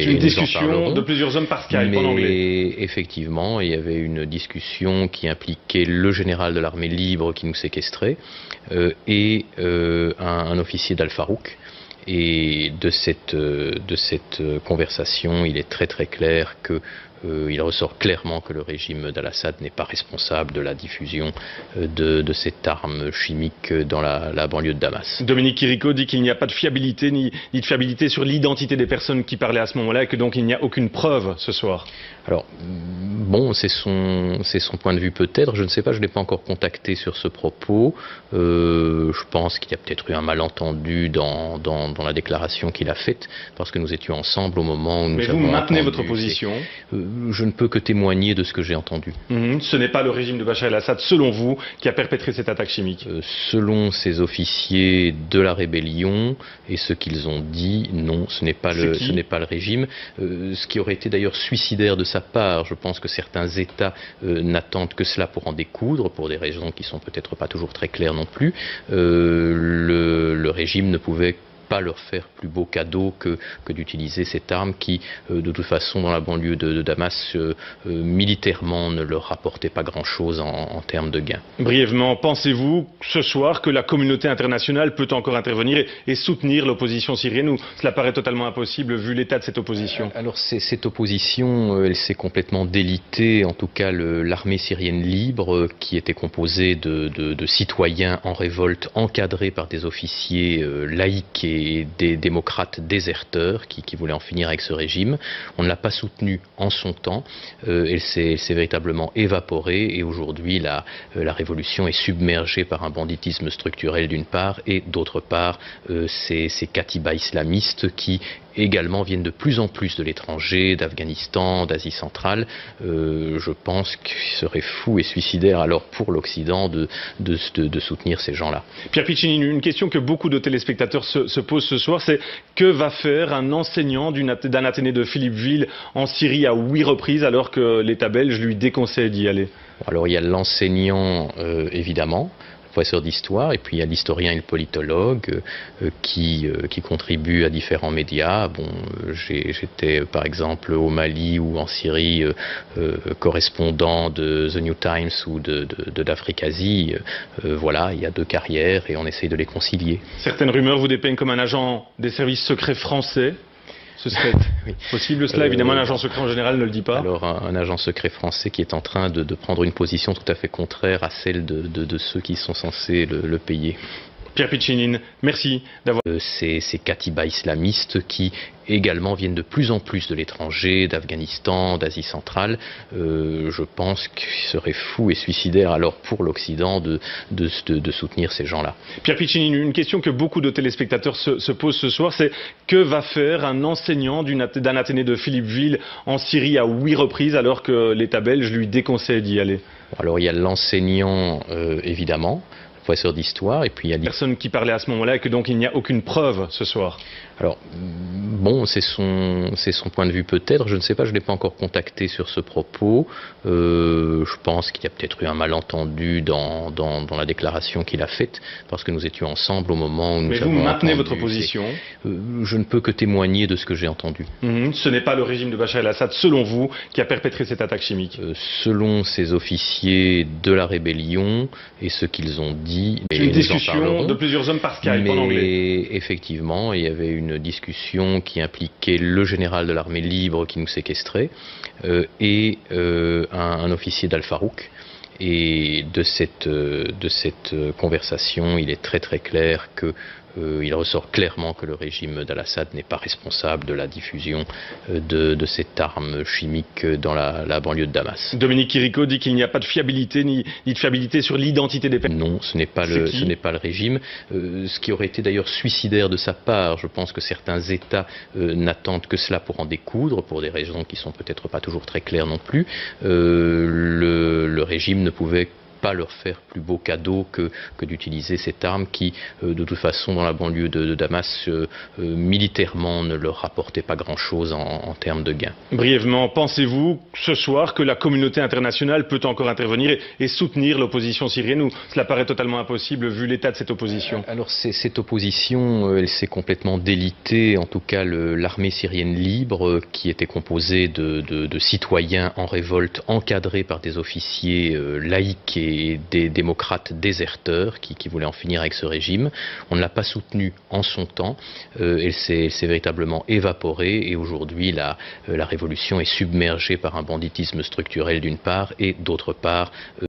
Une discussion de plusieurs hommes par Skype en anglais. Mais effectivement, il y avait une discussion qui impliquait le général de l'armée libre qui nous séquestrait et un officier d'Al-Farouk. Et de cette conversation, il est très très clair que il ressort clairement que le régime d'Al-Assad n'est pas responsable de la diffusion de cette arme chimique dans la banlieue de Damas. Dominique Quirico dit qu'il n'y a pas de fiabilité ni de fiabilité sur l'identité des personnes qui parlaient à ce moment-là et que donc il n'y a aucune preuve ce soir. Alors, bon, c'est son point de vue peut-être, je ne sais pas, je ne l'ai pas encore contacté sur ce propos. Je pense qu'il y a peut-être eu un malentendu dans la déclaration qu'il a faite, parce que nous étions ensemble au moment où nous avons entendu. Mais vous maintenez votre position? Je ne peux que témoigner de ce que j'ai entendu. Ce n'est pas le régime de Bachar el-Assad, selon vous, qui a perpétré cette attaque chimique? Selon ces officiers de la rébellion et ce qu'ils ont dit, non, ce n'est pas le régime. Ce qui aurait été d'ailleurs suicidaire de sa part. Je pense que certains États n'attendent que cela pour en découdre, pour des raisons qui sont peut-être pas toujours très claires non plus. Le régime ne pouvait pas leur faire plus beau cadeau que d'utiliser cette arme qui, de toute façon, dans la banlieue de Damas, militairement ne leur rapportait pas grand-chose en termes de gains. Brièvement, pensez-vous ce soir que la communauté internationale peut encore intervenir et soutenir l'opposition syrienne, ou cela paraît totalement impossible vu l'état de cette opposition? Alors cette opposition, elle s'est complètement délitée. En tout cas, l'armée syrienne libre, qui était composée de citoyens en révolte encadrés par des officiers laïcs et des démocrates déserteurs qui voulaient en finir avec ce régime. On ne l'a pas soutenu en son temps. Elle s'est véritablement évaporée et aujourd'hui la révolution est submergée par un banditisme structurel d'une part et d'autre part ces katibas islamistes qui également viennent de plus en plus de l'étranger, d'Afghanistan, d'Asie centrale. Je pense qu'il serait fou et suicidaire alors pour l'Occident de soutenir ces gens-là. Pierre Piccini, une question que beaucoup de téléspectateurs se posent ce soir, c'est que va faire un enseignant d'un athénée de Philippeville en Syrie à 8 reprises alors que l'État belge lui déconseille d'y aller? Alors il y a l'enseignant évidemment, professeur d'histoire, et puis il y a l'historien et le politologue qui contribuent à différents médias. Bon, j'étais par exemple au Mali ou en Syrie correspondant de The New Times ou de l'Afrique-Asie. Voilà, il y a 2 carrières et on essaye de les concilier. Certaines rumeurs vous dépeignent comme un agent des services secrets français. Ce serait possible cela? Évidemment, un agent secret en général ne le dit pas. Alors, un agent secret français qui est en train de prendre une position tout à fait contraire à celle de ceux qui sont censés le payer. Pierre Piccini, merci d'avoir... Ces katibas islamistes qui également viennent de plus en plus de l'étranger, d'Afghanistan, d'Asie centrale. Je pense qu'il serait fou et suicidaire alors pour l'Occident de soutenir ces gens-là. Pierre Piccini, une question que beaucoup de téléspectateurs se posent ce soir, c'est que va faire un enseignant d'un athénée de Philippeville en Syrie à 8 reprises alors que l'État belge lui déconseille d'y aller? Alors il y a l'enseignant évidemment, professeur d'histoire, et puis il y a des personnes qui parlaient à ce moment-là et que donc il n'y a aucune preuve ce soir. Alors, bon, c'est son point de vue peut-être, je ne sais pas, je ne l'ai pas encore contacté sur ce propos. Je pense qu'il y a peut-être eu un malentendu dans la déclaration qu'il a faite, parce que nous étions ensemble au moment où nous avons entendu. Mais vous maintenez votre position? Je ne peux que témoigner de ce que j'ai entendu. Ce n'est pas le régime de Bachar el-Assad, selon vous, qui a perpétré cette attaque chimique? Selon ces officiers de la rébellion et ce qu'ils ont dit... Une discussion de plusieurs hommes par Skype en anglais. Mais effectivement, il y avait une discussion qui impliquait le général de l'armée libre qui nous séquestrait et un officier d'Al-Farouk. Et de cette conversation, il est très très clair que il ressort clairement que le régime d'Al-Assad n'est pas responsable de la diffusion de cette arme chimique dans la banlieue de Damas. Dominique Quirico dit qu'il n'y a pas de fiabilité ni de fiabilité sur l'identité des personnes. Non, ce n'est pas le régime. Ce qui aurait été d'ailleurs suicidaire de sa part. Je pense que certains États n'attendent que cela pour en découdre, pour des raisons qui sont peut-être pas toujours très claires non plus. Le régime ne pouvait pas leur faire plus beau cadeau que d'utiliser cette arme qui, de toute façon, dans la banlieue de Damas, militairement ne leur rapportait pas grand-chose en termes de gains. Brièvement, pensez-vous ce soir que la communauté internationale peut encore intervenir et soutenir l'opposition syrienne, ou cela paraît totalement impossible vu l'état de cette opposition? Alors cette opposition, elle s'est complètement délitée. En tout cas, l'armée syrienne libre, qui était composée de citoyens en révolte encadrés par des officiers laïcs et des démocrates déserteurs qui voulaient en finir avec ce régime. On ne l'a pas soutenue en son temps. Elle s'est véritablement évaporée et aujourd'hui la révolution est submergée par un banditisme structurel d'une part et d'autre part